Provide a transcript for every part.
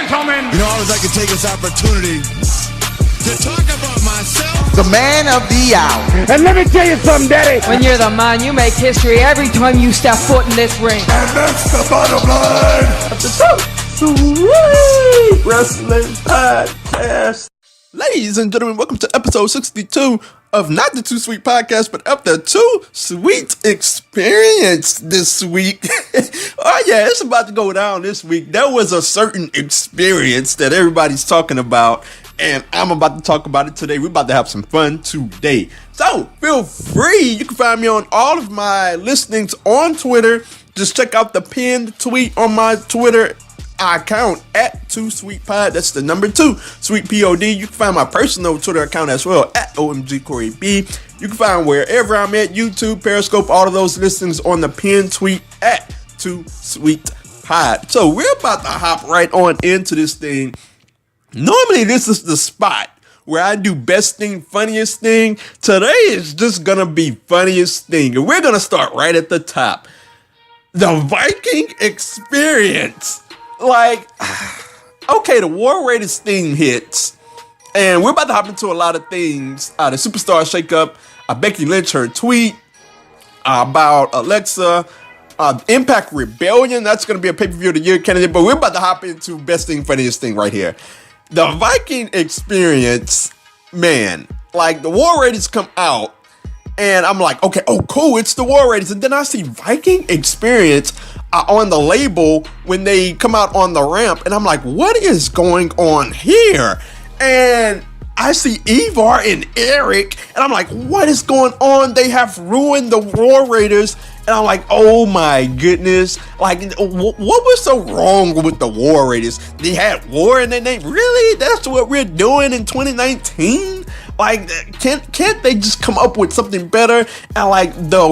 gentlemen. You know, I always like to take this opportunity to talk about myself. The man of the hour. And let me tell you something, Daddy. When you're the man, you make history every time you step foot in this ring. And that's the bottom line. Wrestling Podcast. Ladies and gentlemen, welcome to episode 62 of not the Too Sweet Podcast, but of the Too Sweet Experience this week. Oh yeah, it's about to go down this week. There was a certain experience that everybody's talking about, and I'm about to talk about it today. We're about to have some fun today. So feel free, you can find me on all of my listings on Twitter. Just check out the pinned tweet on my Twitter account at 2SweetPod. That's the number 2 Sweet Pod. You can find my personal Twitter account as well at OMGCoreyB. You can find wherever I'm at, YouTube, Periscope, all of those listings on the pinned tweet at 2SweetPod. So we're about to hop right on into this thing. Normally this is the spot where I do best thing, funniest thing. Today is just gonna be funniest thing, and we're gonna start right at the top. The Viking Experience. Like, okay, the War Raiders thing hits, and we're about to hop into a lot of things. The Superstar Shakeup, Becky Lynch, her tweet about Alexa, Impact Rebellion, that's going to be a pay-per-view of the year candidate, but we're about to hop into best thing, funniest thing right here. The Viking Experience, man, like the War Raiders come out, and I'm like, okay, oh cool, it's the War Raiders, and then I see Viking Experience on the label when they come out on the ramp, and I'm like, what is going on here? And I see Ivar and Eric, and I'm like, what is going on? They have ruined the War Raiders, and I'm like, oh my goodness, like, what was so wrong with the War Raiders? They had war in their name? Really? That's what we're doing in 2019? Like, can't they just come up with something better? And like the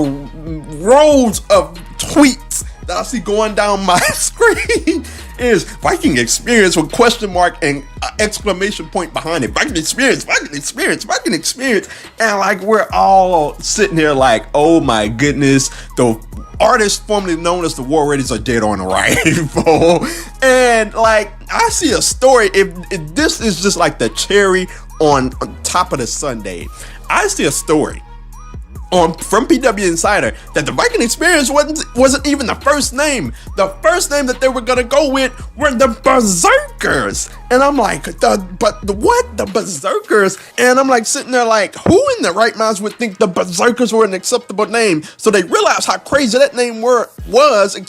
rows of tweets that I see going down my screen is Viking Experience with question mark and exclamation point behind it. Viking Experience, Viking Experience, Viking Experience. And like we're all sitting here like, oh my goodness, the artists formerly known as the War Raiders are dead on arrival. And like I see a story, if this is just like the cherry on top of the sundae, I see a story from PW Insider that the Viking Experience wasn't even the first name. The first name that they were gonna go with were the Berserkers, and I'm like, the Berserkers? And I'm like sitting there like, who in their right minds would think the Berserkers were an acceptable name? So they realized how crazy that name was, and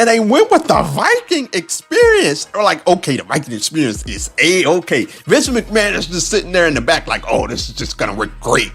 they went with the Viking Experience. They're like, okay, the Viking Experience is A-okay. Vince McMahon is just sitting there in the back like, oh, this is just gonna work great.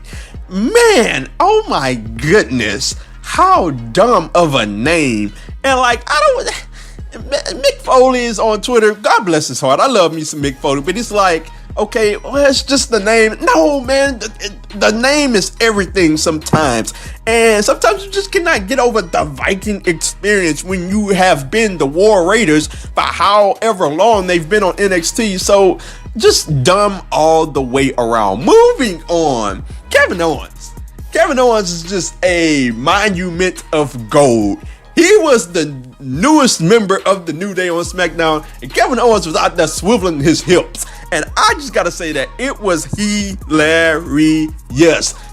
Man, oh my goodness, how dumb of a name. And like, Mick Foley is on Twitter. God bless his heart. I love me some Mick Foley, but it's like, okay, well, it's just the name. No, man, the name is everything sometimes. And sometimes you just cannot get over the Viking Experience when you have been the War Raiders for however long they've been on NXT. So just dumb all the way around. Moving on, Kevin Owens. Kevin Owens is just a monument of gold. He was the newest member of the New Day on SmackDown, and Kevin Owens was out there swiveling his hips. And I just gotta say that it was hilarious.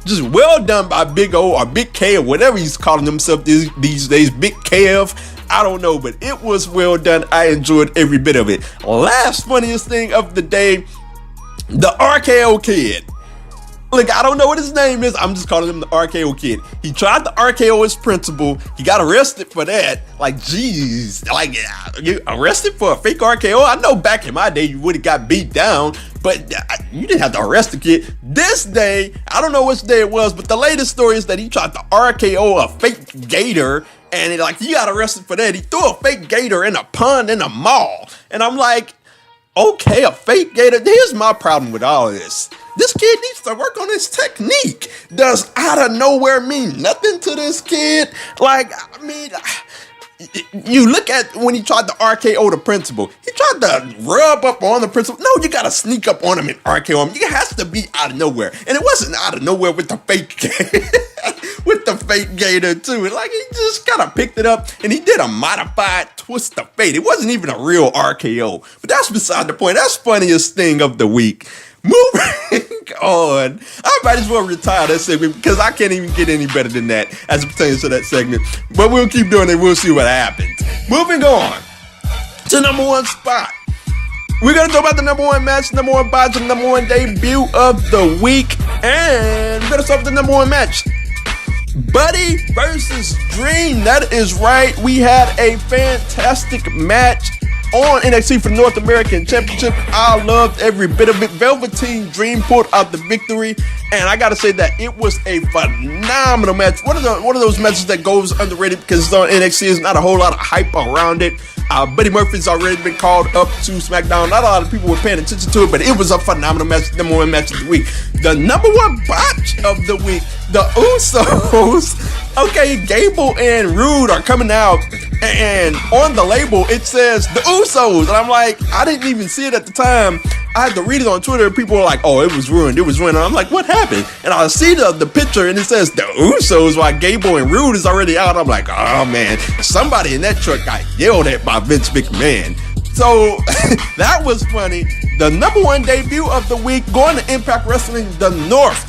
Just well done by Big O or Big K or whatever he's calling himself these days, Big Kev. I don't know, but it was well done. I enjoyed every bit of it. Last funniest thing of the day, the RKO Kid. Look, I don't know what his name is. I'm just calling him the RKO Kid. He tried to RKO his principal. He got arrested for that. Like, geez, like, you arrested for a fake RKO? I know back in my day you would have got beat down, but you didn't have to arrest the kid. This day, I don't know which day it was, but the latest story is that he tried to RKO a fake gator, and he got arrested for that. He threw a fake gator in a pond in a mall. And I'm like, okay, a fake gator. Here's my problem with all of this. This kid needs to work on his technique. Does out of nowhere mean nothing to this kid? Like, I mean, you look at when he tried to RKO the principal. He tried to rub up on the principal. No, you gotta sneak up on him and RKO him. It has to be out of nowhere. And it wasn't out of nowhere with the fake kid. with the fake gator too. Like he just kind of picked it up and he did a modified twist of fate. It wasn't even a real RKO, but that's beside the point. That's funniest thing of the week. Moving on, I might as well retire that segment because I can't even get any better than that as it pertains to that segment. But we'll keep doing it. We'll see what happens. Moving on to number one spot. We're going to talk about the number one match, number one bout, the number one debut of the week. And we're going to start with the number one match. Buddy versus Dream. That is right. We had a fantastic match on NXT for the North American Championship. I loved every bit of it. Velveteen Dream pulled out the victory, and I gotta say that it was a phenomenal match. One of those matches that goes underrated because it's on NXT. There's not a whole lot of hype around it. Buddy Murphy's already been called up to SmackDown. Not a lot of people were paying attention to it, but it was a phenomenal match. Number one match of the week. The number one botch of the week. The Usos. Okay, Gable and Rude are coming out, and on the label it says the Usos, and I'm like, I didn't even see it at the time. I had to read it on Twitter. People were like, "Oh, it was ruined. It was ruined." And I'm like, "What happened?" And I see the picture, and it says the Usos while Gable and Rude is already out. I'm like, "Oh man, somebody in that truck got yelled at by Vince McMahon." So that was funny. The number one debut of the week, going to Impact Wrestling the North.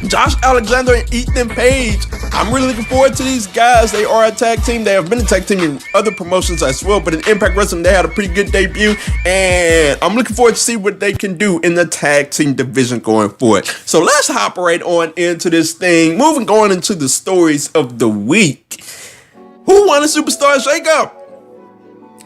Josh Alexander and Ethan Page. I'm really looking forward to these guys. They are a tag team. They have been a tag team in other promotions as well, but in Impact Wrestling, they had a pretty good debut, and I'm looking forward to see what they can do in the tag team division going forward. So let's hop right on into this thing. Moving on into the stories of the week. Who won a Superstar Shakeup?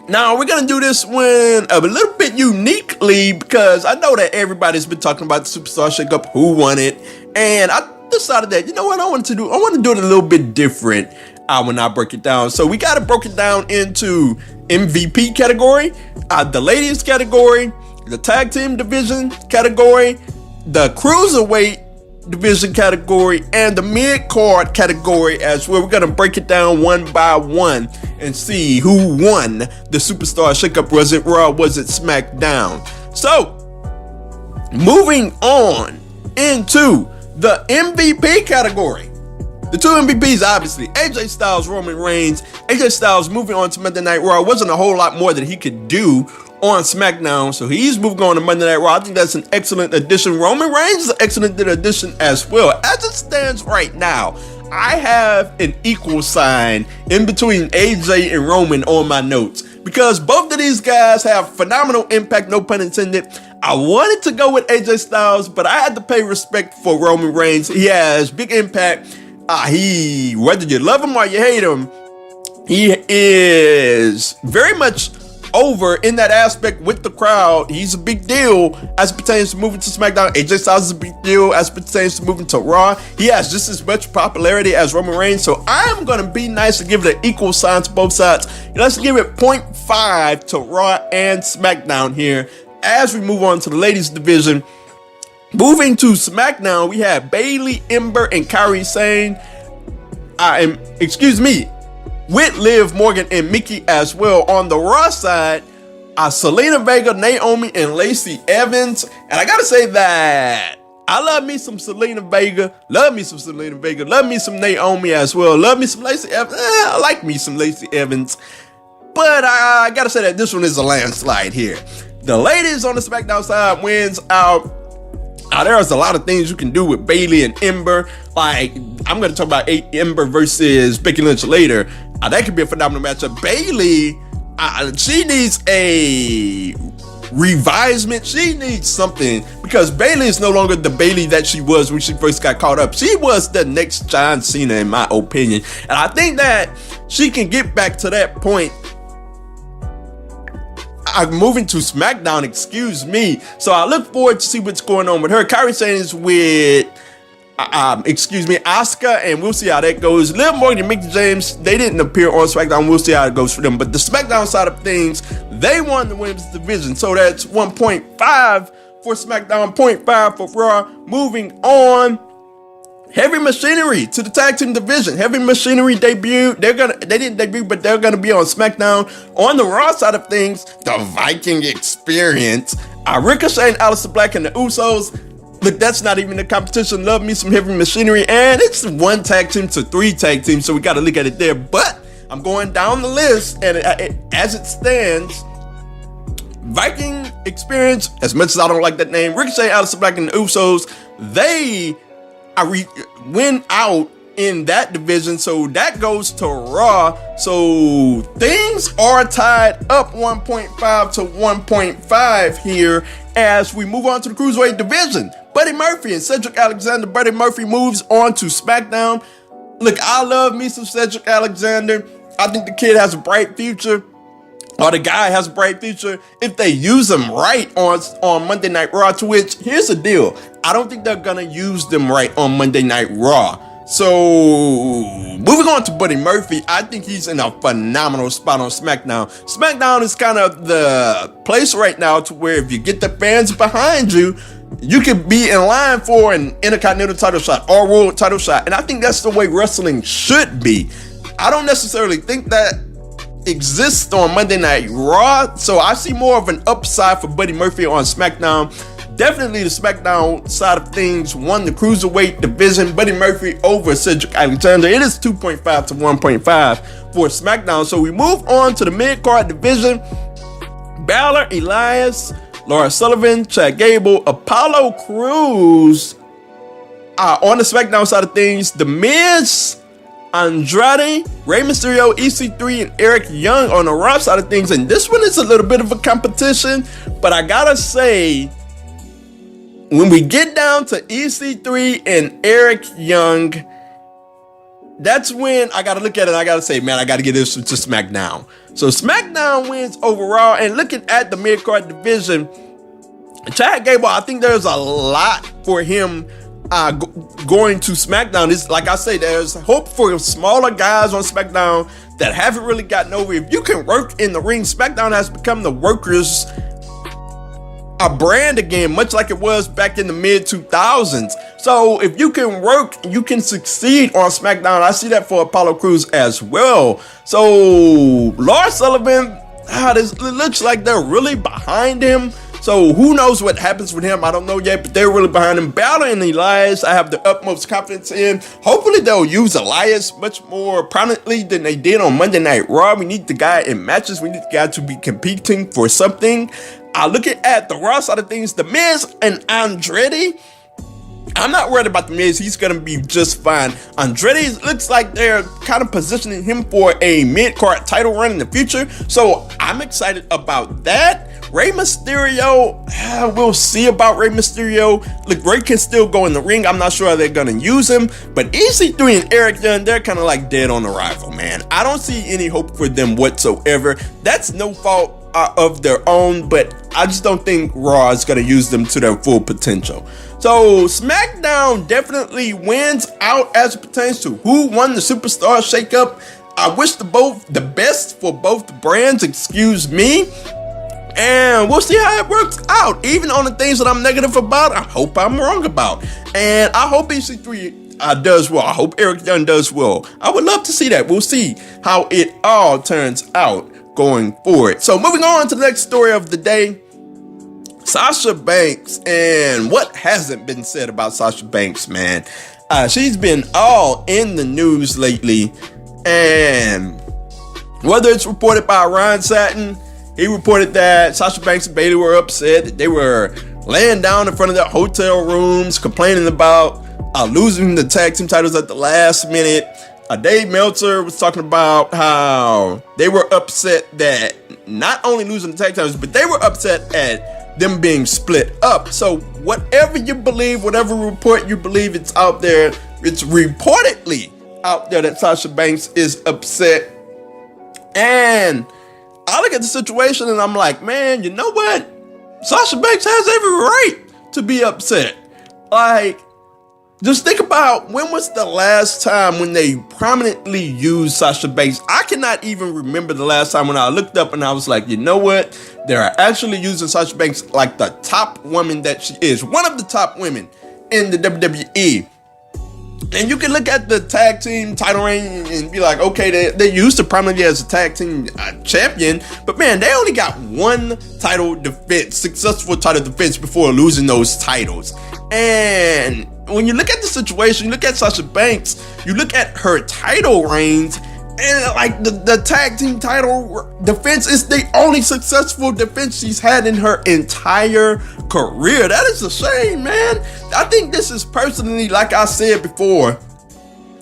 Now, we're going to do this one a little bit uniquely because I know that everybody's been talking about the Superstar Shakeup, who won it, and I decided that, you know what, I want to do it a little bit different when I break it down. So we got it broken down into MVP category, the ladies category, the tag team division category, the cruiserweight division category, and the mid-card category as well. We're going to break it down one by one and see who won the Superstar Shakeup. Was it Raw? Was it SmackDown? So, moving on into the MVP category. The two MVPs, obviously, AJ Styles, Roman Reigns. AJ Styles moving on to Monday Night Raw. Wasn't a whole lot more that he could do on SmackDown, so he's moving on to Monday Night Raw. I think that's an excellent addition. Roman Reigns is an excellent addition as well. As it stands right now, I have an equal sign in between AJ and Roman on my notes because both of these guys have phenomenal impact, no pun intended. I wanted to go with AJ Styles, but I had to pay respect for Roman Reigns. He has big impact. Whether you love him or you hate him, he is very much over in that aspect with the crowd. He's a big deal as it pertains to moving to SmackDown. AJ Styles is a big deal as it pertains to moving to Raw. He has just as much popularity as Roman Reigns, so I'm going to be nice to give it an equal sign to both sides. Let's give it 0.5 to Raw and SmackDown here as we move on to the ladies division. Moving to SmackDown, we have Bayley, Ember, and Kairi Sane. With Liv Morgan and Mickey as well. On the Raw side, Selena Vega, Naomi, and Lacey Evans. And I gotta say that I love me some Selena Vega. Love me some Naomi as well. Love me some Lacey Evans. I like me some Lacey Evans. But I gotta say that this one is a landslide here. The ladies on the SmackDown side wins out. There's a lot of things you can do with Bayley and Ember. Like, I'm going to talk about Ember versus Becky Lynch later. That could be a phenomenal matchup. Bayley, she needs a revisement. She needs something because Bayley is no longer the Bayley that she was when she first got caught up. She was the next John Cena, in my opinion. And I think that she can get back to that point. I'm moving to SmackDown, excuse me. So I look forward to see what's going on with her. Kairi Sane is with, Asuka, and we'll see how that goes. Liv Morgan and Mickey James, they didn't appear on SmackDown. We'll see how it goes for them. But the SmackDown side of things, they won the women's division. So that's 1.5 for SmackDown, 0.5 for Raw. Moving on. Heavy Machinery to the tag team division. Heavy Machinery debuted. They didn't debut, but they're gonna be on SmackDown. On the Raw side of things, the Viking Experience. Ricochet and Aleister Black and the Usos. Look, that's not even the competition. Love me some heavy machinery. And it's 1 tag team to 3 tag teams. So we got to look at it there. But I'm going down the list. And as it stands, Viking Experience, as much as I don't like that name, Ricochet, Aleister Black, and the Usos, they win out in that division. So that goes to Raw. So things are tied up 1.5 to 1.5 here as we move on to the Cruiserweight division. Buddy Murphy and Cedric Alexander. Buddy Murphy moves on to SmackDown. Look, I love me some Cedric Alexander. I think the kid has a bright future. Or the guy has a bright future if they use him right on Monday Night Raw, to which, here's the deal. I don't think they're going to use them right on Monday Night Raw. So, moving on to Buddy Murphy, I think he's in a phenomenal spot on SmackDown. SmackDown is kind of the place right now to where if you get the fans behind you, you could be in line for an Intercontinental title shot or World title shot. And I think that's the way wrestling should be. I don't necessarily think that exists on Monday Night Raw, so I see more of an upside for Buddy Murphy on SmackDown. Definitely the SmackDown side of things won the Cruiserweight division. Buddy Murphy over Cedric Alexander. It is 2.5 to 1.5 for SmackDown. So we move on to the mid-card division. Balor, Elias, Lars Sullivan, Chad Gable, Apollo Crews. On the SmackDown side of things, The Miz, Andrade, Rey Mysterio, EC3, and Eric Young on the Raw side of things. And this one is a little bit of a competition, but I gotta say, when we get down to EC3 and Eric Young, that's when I gotta look at it and I gotta say, man, I gotta get this to SmackDown. So SmackDown wins overall. And looking at the mid-card division, Chad Gable, I think there's a lot for him going to SmackDown. It's like I say, there's hope for smaller guys on SmackDown that haven't really gotten over. If you can work in the ring, SmackDown has become the workers' a brand again, much like it was back in the mid 2000s. So if you can work, you can succeed on SmackDown. I see that for Apollo Crews as well. So Lars Sullivan, it looks like they're really behind him. So who knows what happens with him? I don't know yet, but they're really behind him. Balor and Elias, I have the utmost confidence in. Hopefully they'll use Elias much more prominently than they did on Monday Night Raw. We need the guy in matches. We need the guy to be competing for something. Looking at the Raw side of things, The Miz and Andrade, I'm not worried about The Miz. He's going to be just fine. Andrade looks like they're kind of positioning him for a mid-card title run in the future. So I'm excited about that. Rey Mysterio, we'll see about Rey Mysterio. Look, Rey can still go in the ring. I'm not sure how they're going to use him. But EC3 and Eric Young, they're kind of like dead on arrival, man. I don't see any hope for them whatsoever. That's no fault of their own, but I just don't think Raw is going to use them to their full potential. So SmackDown definitely wins out as it pertains to who won the Superstar Shakeup. I wish the best for both brands, excuse me. And we'll see how it works out. Even on the things that I'm negative about, I hope I'm wrong about. And I hope EC3 does well. I hope Eric Young does well. I would love to see that. We'll see how it all turns out going forward. So moving on to the next story of the day, Sasha Banks. And what hasn't been said about Sasha Banks, man? She's been all in the news lately. And whether it's reported by Ryan Satin, he reported that Sasha Banks and Bayley were upset, that they were laying down in front of their hotel rooms, complaining about losing the tag team titles at the last minute. Dave Meltzer was talking about how they were upset that not only losing the tag titles, but they were upset at them being split up. So whatever you believe, whatever report you believe, it's out there. It's reportedly out there that Sasha Banks is upset. And I look at the situation and I'm like, man, you know what? Sasha Banks has every right to be upset. Like, just think about when was the last time when they prominently used Sasha Banks. I cannot even remember the last time when I looked up and I was like, you know what? They're actually using Sasha Banks like the top woman that she is. One of the top women in the WWE. And you can look at the tag team title reign and be like, okay, they used to prominently as a tag team champion, but man, they only got one title defense, successful title defense before losing those titles. And when you look at the situation, you look at Sasha Banks, you look at her title reigns, and like the tag team title defense is the only successful defense she's had in her entire career. That is a shame, man. I think this is personally, like I said before,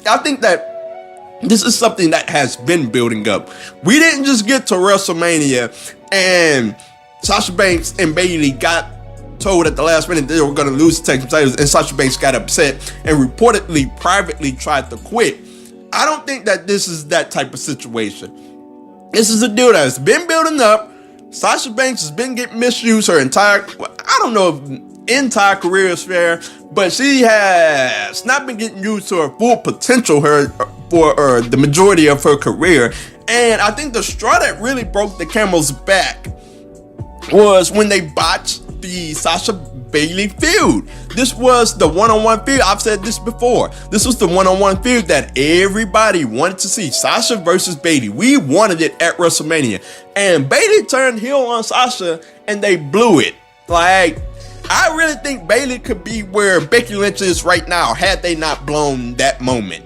I think that this is something that has been building up. We didn't just get to WrestleMania and Sasha Banks and Bayley got told at the last minute they were going to lose the tag team titles, and Sasha Banks got upset and reportedly privately tried to quit. I don't think that this is that type of situation. This is a deal that has been building up. Sasha Banks has been getting misused her entire, I don't know if entire career is fair, but she has not been getting used to her full potential for the majority of her career. And I think the straw that really broke the camel's back was when they botched the Sasha Bayley feud. This was the one-on-one feud. I've said this before. This was the one-on-one feud that everybody wanted to see. Sasha versus Bayley. We wanted it at WrestleMania. And Bayley turned heel on Sasha and they blew it. Like, I really think Bayley could be where Becky Lynch is right now had they not blown that moment.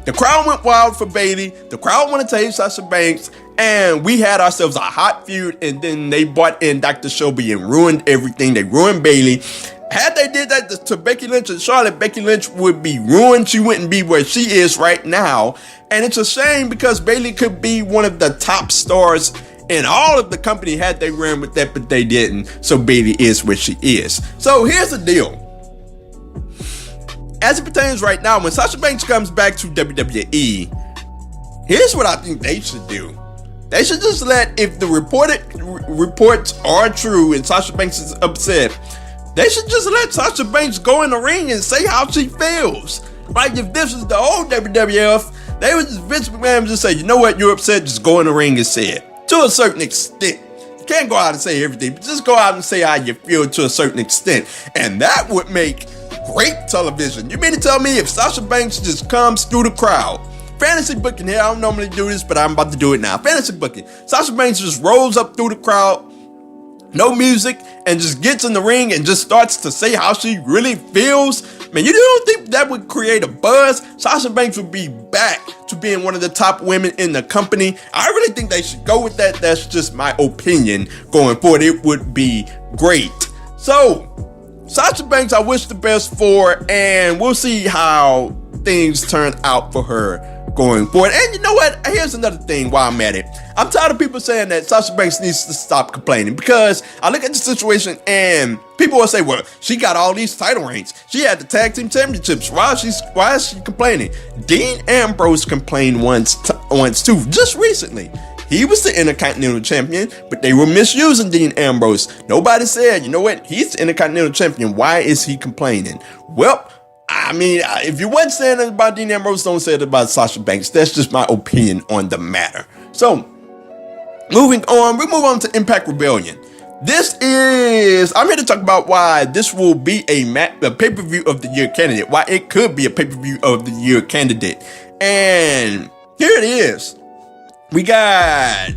The crowd went wild for Bayley. The crowd wanted to hate Sasha Banks. And we had ourselves a hot feud, and then they brought in Dr. Shelby and ruined everything. They ruined Bayley. Had they did that to Becky Lynch and Charlotte, Becky Lynch would be ruined. She wouldn't be where she is right now. And it's a shame because Bayley could be one of the top stars in all of the company had they ran with that, but they didn't. So Bayley is where she is. So here's the deal. As it pertains right now, when Sasha Banks comes back to WWE, here's what I think they should do. They should just let, if the reports are true and Sasha Banks is upset, they should just let Sasha Banks go in the ring and say how she feels. Like if this was the old WWF, they would just, Vince McMahon would just say, you know what, you're upset, just go in the ring and say it. To a certain extent. You can't go out and say everything, but just go out and say how you feel to a certain extent. And that would make great television. You mean to tell me if Sasha Banks just comes through the crowd, fantasy booking here, I don't normally do this, but I'm about to do it now. Fantasy booking. Sasha Banks just rolls up through the crowd, no music, and just gets in the ring and just starts to say how she really feels. Man, you don't think that would create a buzz? Sasha Banks would be back to being one of the top women in the company. I really think they should go with that. That's just my opinion going forward. It would be great. So, Sasha Banks, I wish the best for, and we'll see how things turn out for her going forward. And you know what? Here's another thing while I'm at it. I'm tired of people saying that Sasha Banks needs to stop complaining, because I look at the situation and people will say, well, she got all these title reigns. She had the tag team championships. Why is she complaining? Dean Ambrose complained once too, just recently. He was the Intercontinental Champion, but they were misusing Dean Ambrose. Nobody said, you know what? He's the Intercontinental Champion. Why is he complaining? Well, I mean, if you wasn't saying it about Dean Ambrose, don't say it about Sasha Banks. That's just my opinion on the matter. So, moving on, we move on to Impact Rebellion. I'm here to talk about why this will be a pay-per-view of the year candidate. Why it could be a pay-per-view of the year candidate. And here it is. We got,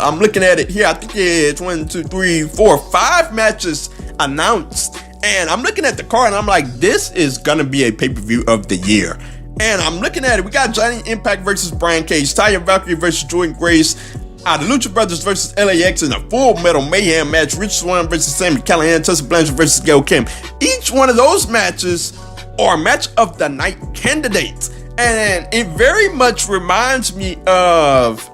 I'm looking at it here. I think it's 5 matches announced. And I'm looking at the card and I'm like, this is gonna be a pay-per-view of the year. And I'm looking at it. We got Johnny Impact versus Brian Cage, Taya Valkyrie versus Jordan Grace, the Lucha Brothers versus LAX in a Full Metal Mayhem match, Rich Swann versus Sami Callihan, Tessa Blanchard versus Gail Kim. Each one of those matches are match of the night candidates. And it very much reminds me of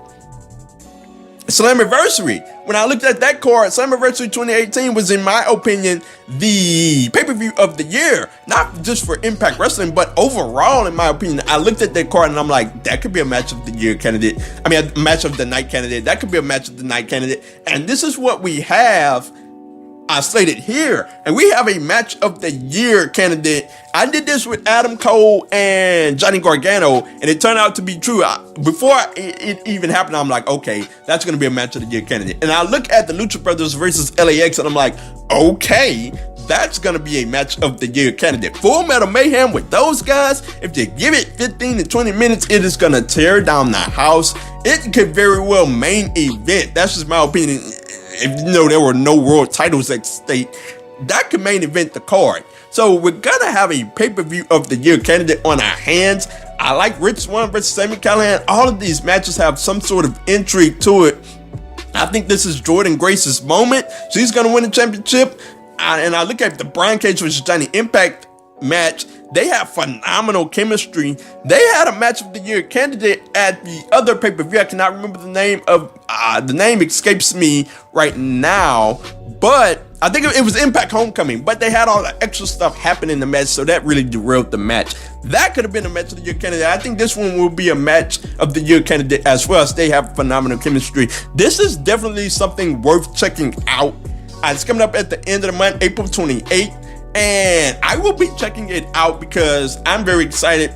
Slammiversary. When I looked at that card, Slammiversary 2018 was, in my opinion, the pay-per-view of the year. Not just for Impact Wrestling, but overall, in my opinion. I looked at that card and I'm like, that could be a match of the year candidate. I mean, a match of the night candidate. That could be a match of the night candidate. And this is what we have slated here. And we have a match of the year candidate. I did this with Adam Cole and Johnny Gargano, and it turned out to be true. Before it even happened, I'm like, okay, that's going to be a match of the year candidate. And I look at the Lucha Brothers versus LAX, and I'm like, okay, that's going to be a match of the year candidate. Full Metal Mayhem with those guys, if you give it 15 to 20 minutes, it is going to tear down the house. It could very well main event. That's just my opinion. If you know there were no world titles at stake, that could main event the card. So we're going to have a pay-per-view of the year candidate on our hands. I like Rich Swann versus Sami Callihan. All of these matches have some sort of intrigue to it. I think this is Jordynne Grace's moment. She's going to win the championship. And I look at the Brian Cage versus Johnny Impact match. They have phenomenal chemistry. They had a match of the year candidate at the other pay-per-view. I cannot remember the name of, the name escapes me right now, but I think it was Impact Homecoming, but they had all the extra stuff happen in the match, so that really derailed the match. That could have been a match of the year candidate. I think this one will be a match of the year candidate as well, as they have phenomenal chemistry. This is definitely something worth checking out. It's coming up at the end of the month, April 28th. And I will be checking it out because I'm very excited.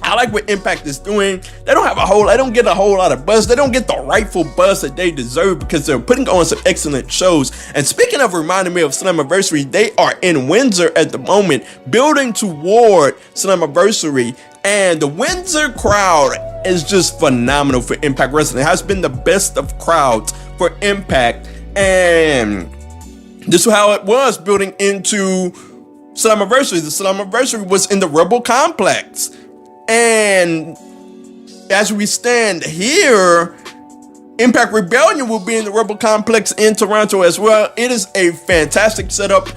I like what Impact is doing. They don't get a whole lot of buzz. They don't get the rightful buzz that they deserve because they're putting on some excellent shows. And speaking of reminding me of Slammiversary, they are in Windsor at the moment, building toward Slammiversary. And the Windsor crowd is just phenomenal for Impact Wrestling. It has been the best of crowds for Impact. And this is how it was building into Slammiversary. The Slammiversary was in the Rebel Complex. And as we stand here, Impact Rebellion will be in the Rebel Complex in Toronto as well. It is a fantastic setup.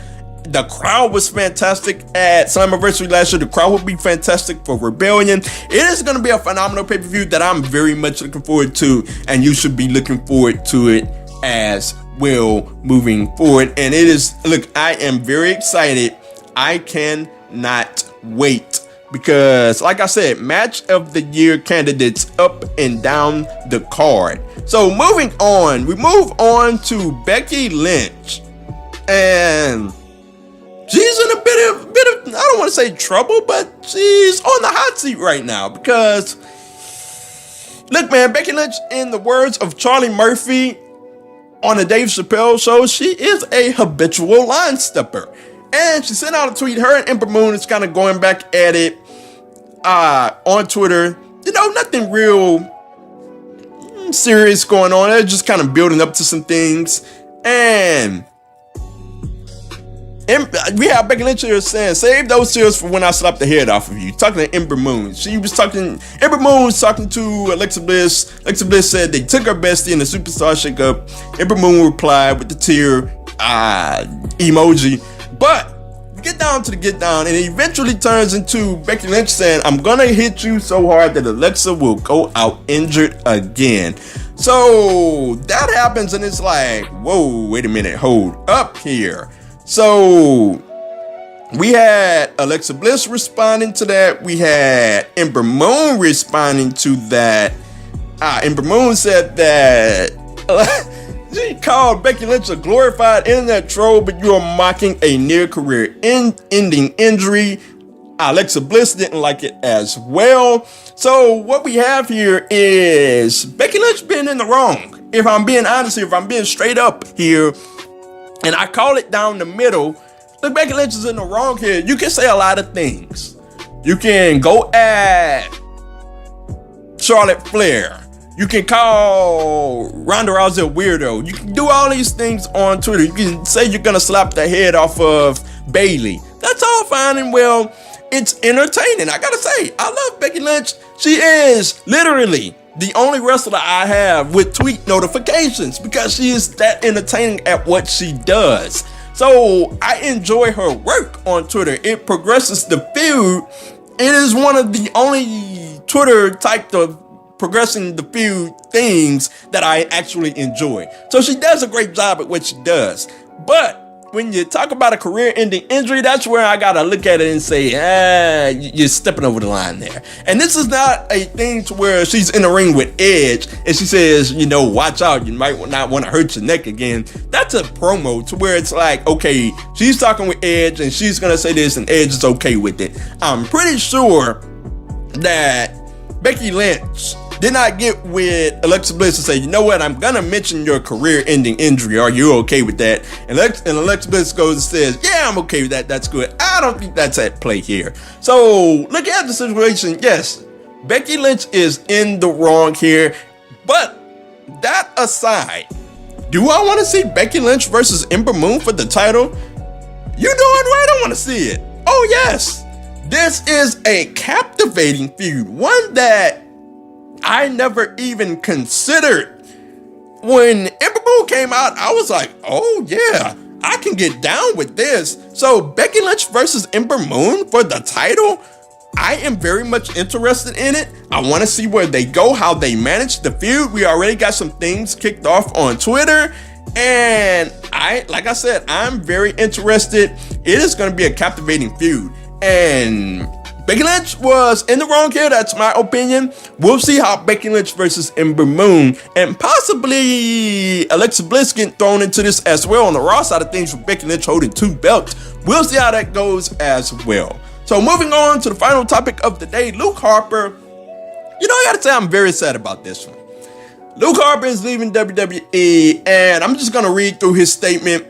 The crowd was fantastic at Slammiversary last year. The crowd will be fantastic for Rebellion. It is going to be a phenomenal pay-per-view that I'm very much looking forward to. And you should be looking forward to it as well moving forward. And it is, look, I am very excited. I cannot wait because, like I said, match of the year candidates up and down the card. So moving on, we move on to Becky Lynch, and she's in a bit of I don't want to say trouble, but she's on the hot seat right now because, look, man, Becky Lynch, in the words of Charlie Murphy on the Dave Chappelle show, she is a habitual line stepper. And she sent out a tweet. Her and Ember Moon is kind of going back at it on Twitter. You know, nothing real serious going on. They're just kind of building up to some things. And we have Becky Lynch here saying, save those tears for when I slap the head off of you. Talking to Ember Moon. Ember Moon was talking to Alexa Bliss. Alexa Bliss said they took her bestie in the Superstar Shakeup. Ember Moon replied with the tear emoji. But get down to the get down, and it eventually turns into Becky Lynch saying, I'm gonna hit you so hard that Alexa will go out injured again. So that happens, and it's like, whoa, wait a minute, hold up here. So we had Alexa Bliss responding to that. We had Ember Moon responding to that. Ember Moon said that she called Becky Lynch a glorified internet troll, but you are mocking a near career ending injury. Alexa Bliss didn't like it as well. So what we have here is Becky Lynch being in the wrong. If I'm being honest here, if I'm being straight up here, and I call it down the middle, look, Becky Lynch is in the wrong here. You can say a lot of things. You can go at Charlotte Flair. You can call Ronda Rousey a weirdo. You can do all these things on Twitter. You can say you're gonna slap the head off of Bayley. That's all fine and well. It's entertaining. I gotta say, I love Becky Lynch. She is literally the only wrestler I have with tweet notifications because she is that entertaining at what she does. So I enjoy her work on Twitter. It progresses the feud. It is one of the only Twitter type of progressing the feud things that I actually enjoy. So she does a great job at what she does. But when you talk about a career-ending injury, that's where I gotta look at it and say, you're stepping over the line there. And this is not a thing to where she's in the ring with Edge and she says, you know, watch out, you might not want to hurt your neck again. That's a promo to where it's like, okay, she's talking with Edge and she's gonna say this and Edge is okay with it. I'm pretty sure that Becky Lynch did not get with Alexa Bliss and say, you know what, I'm gonna mention your career-ending injury. Are you okay with that? And Alexa Bliss goes and says, yeah, I'm okay with that. That's good. I don't think that's at play here. So looking at the situation, yes, Becky Lynch is in the wrong here. But that aside, do I want to see Becky Lynch versus Ember Moon for the title? You doing right, I want to see it. Oh yes, this is a captivating feud, one that I never even considered. When Ember Moon came out, I was like, oh yeah, I can get down with this. So Becky Lynch versus Ember Moon for the title, I am very much interested in it. I want to see where they go, how they manage the feud. We already got some things kicked off on Twitter. And like I said, I'm very interested. It is going to be a captivating feud. And Becky Lynch was in the wrong here. That's my opinion. We'll see how Becky Lynch versus Ember Moon and possibly Alexa Bliss getting thrown into this as well on the Raw side of things with Becky Lynch holding 2 belts. We'll see how that goes as well. So moving on to the final topic of the day, Luke Harper. You know, I gotta say I'm very sad about this one. Luke Harper is leaving WWE, and I'm just gonna read through his statement.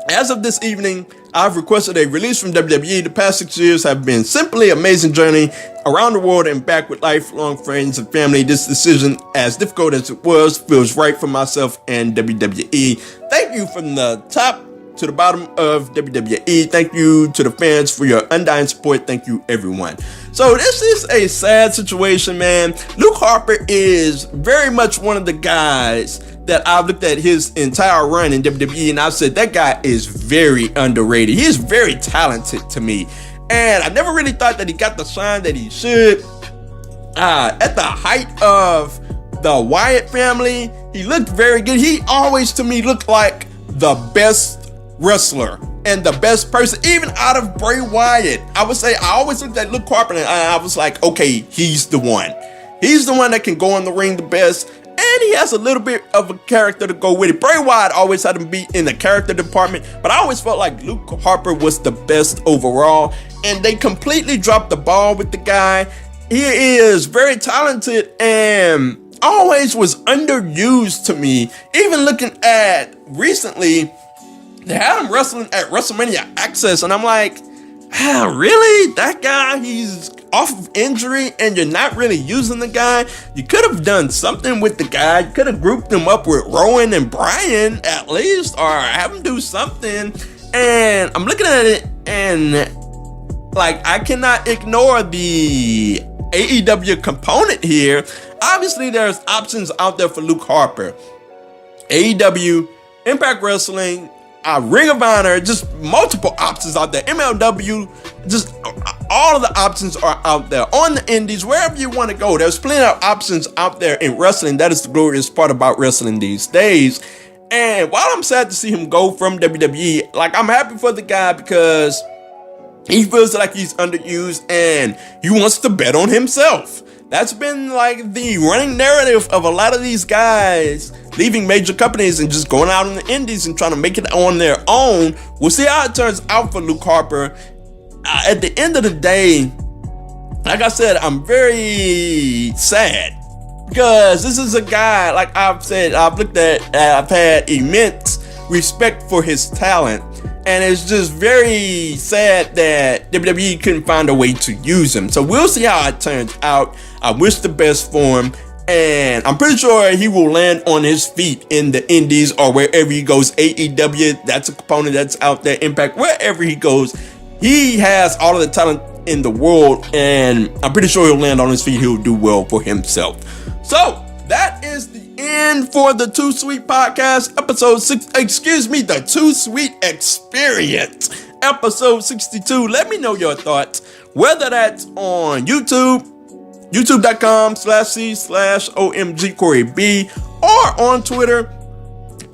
As of this evening, I've requested a release from WWE. The past 6 years have been simply amazing journey around the world and back with lifelong friends and family. This decision, as difficult as it was, feels right for myself and WWE. Thank you from the top to the bottom of WWE. Thank you to the fans for your undying support. Thank you, everyone. So this is a sad situation, man. Luke Harper is very much one of the guys that I've looked at his entire run in WWE, and I've said that guy is very underrated. He is very talented to me, and I never really thought that he got the shine that he should. At the height of the Wyatt family, he looked very good. He always, to me, looked like the best wrestler and the best person, even out of Bray Wyatt. I would say I always looked at Luke Harper and I was like, okay, he's the one. He's the one that can go in the ring the best, and he has a little bit of a character to go with it. Bray Wyatt always had him beat in the character department, but I always felt like Luke Harper was the best overall, and they completely dropped the ball with the guy. He is very talented and always was underused to me. Even looking at recently, they had him wrestling at WrestleMania Access, and I'm like, really? That guy, he's off of injury, and you're not really using the guy? You could have done something with the guy. You could have grouped him up with Rowan and Bryan at least, or have him do something. And I'm looking at it, and like, I cannot ignore the AEW component here. Obviously, there's options out there for Luke Harper. AEW, Impact Wrestling, Ring of Honor, just multiple options out there. MLW, just all of the options are out there. On the indies, wherever you want to go, there's plenty of options out there in wrestling. That is the glorious part about wrestling these days. And while I'm sad to see him go from WWE, like, I'm happy for the guy because he feels like he's underused and he wants to bet on himself. That's been like the running narrative of a lot of these guys leaving major companies and just going out in the indies and trying to make it on their own. We'll see how it turns out for Luke Harper. At the end of the day, like I said, I'm very sad because this is a guy, like I've said, I've had immense respect for his talent. And it's just very sad that WWE couldn't find a way to use him. So we'll see how it turns out. I wish the best for him. And I'm pretty sure he will land on his feet in the indies or wherever he goes. AEW, that's a component that's out there. Impact, wherever he goes. He has all of the talent in the world. And I'm pretty sure he'll land on his feet. He'll do well for himself. So that is the end for the Too Sweet Podcast, the Too Sweet Experience, episode 62. Let me know your thoughts, whether that's on YouTube, youtube.com/c/OMGCoreyB, or on Twitter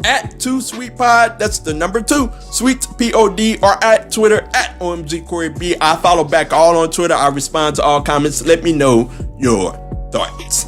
at 2SweetPod. That's the number 2, Sweet POD, or at Twitter at OMGCoreyB. I follow back all on Twitter. I respond to all comments. Let me know your thoughts.